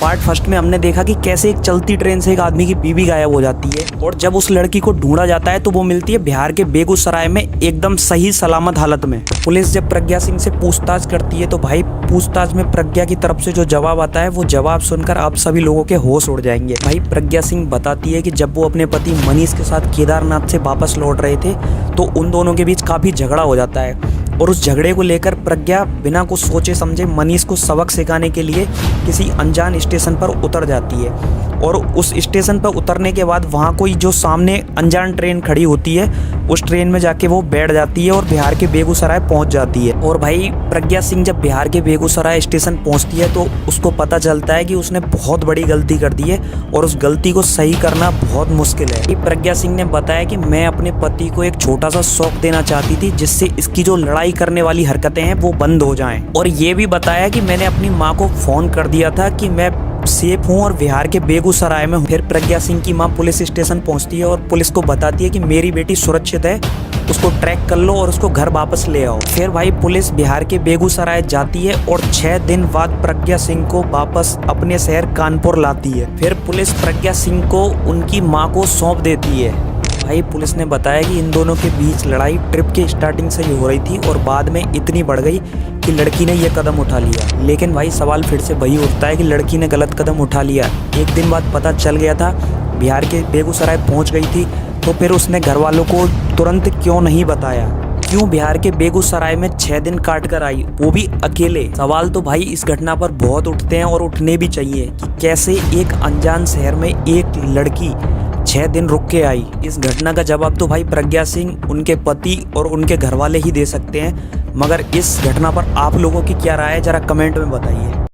Part first में हमने देखा कि कैसे एक चलती ट्रेन से एक आदमी की बीवी गायब हो जाती है और जब उस लड़की को ढूंढा जाता है तो वो मिलती है बिहार के बेगूसराय में एकदम सही सलामत हालत में। पुलिस जब प्रज्ञा सिंह से पूछताछ करती है तो भाई पूछताछ में प्रज्ञा की तरफ से जो जवाब आता है वो जवाब सुनकर आप सभी लोगों के होश उड़ जाएंगे। भाई प्रज्ञा सिंह बताती है कि जब वो अपने पति मनीष के साथ केदारनाथ से वापस लौट रहे थे तो उन दोनों के बीच काफी झगड़ा हो जाता है और उस झगड़े को लेकर प्रज्ञा बिना कुछ सोचे समझे मनीष को सबक सिखाने के लिए किसी अनजान स्टेशन पर उतर जाती है और उस स्टेशन पर उतरने के बाद वहाँ कोई जो सामने अनजान ट्रेन खड़ी होती है उस ट्रेन में जाके वो बैठ जाती है और बिहार के बेगूसराय पहुँच जाती है। और भाई प्रज्ञा सिंह जब बिहार के बेगूसराय स्टेशन पहुँचती है तो उसको पता चलता है कि उसने बहुत बड़ी गलती कर दी है और उस गलती को सही करना बहुत मुश्किल है। प्रज्ञा सिंह ने बताया कि मैं अपने पति को एक छोटा सा शौक देना चाहती थी जिससे इसकी जो लड़ाई करने वाली हरकतें हैं वो बंद हो जाएं। और ये भी बताया कि मैंने अपनी माँ को फोन कर दिया था कि मैं सेफ हूँ और बिहार के बेगूसराय में हूँ। फिर प्रज्ञा सिंह की माँ पुलिस स्टेशन पहुँचती है और पुलिस को बताती है कि मेरी बेटी सुरक्षित है, उसको ट्रैक कर लो और उसको घर वापस ले आओ। फिर भाई पुलिस बिहार के बेगूसराय जाती है और 6 दिन बाद प्रज्ञा सिंह को वापस अपने शहर कानपुर लाती है। फिर पुलिस प्रज्ञा सिंह को उनकी माँ को सौंप देती है। भाई पुलिस ने बताया कि इन दोनों के बीच लड़ाई ट्रिप के स्टार्टिंग से ही हो रही थी और बाद में इतनी बढ़ गई कि लड़की ने यह कदम उठा लिया। लेकिन भाई सवाल फिर से वही उठता है कि लड़की ने गलत कदम उठा लिया। एक दिन बाद पता चल गया था, बिहार के बेगूसराय पहुंच गई थी, तो फिर उसने घर वालों को तुरंत क्यों नहीं बताया? क्यों बिहार के बेगूसराय में 6 दिन काट कर आई, वो भी अकेले? सवाल तो भाई इस घटना पर बहुत उठते हैं और उठने भी चाहिए कि कैसे एक अनजान शहर में एक लड़की 6 दिन रुक के आई। इस घटना का जवाब तो भाई प्रज्ञा सिंह, उनके पति और उनके घर वाले ही दे सकते हैं, मगर इस घटना पर आप लोगों की क्या राय है जरा कमेंट में बताइए।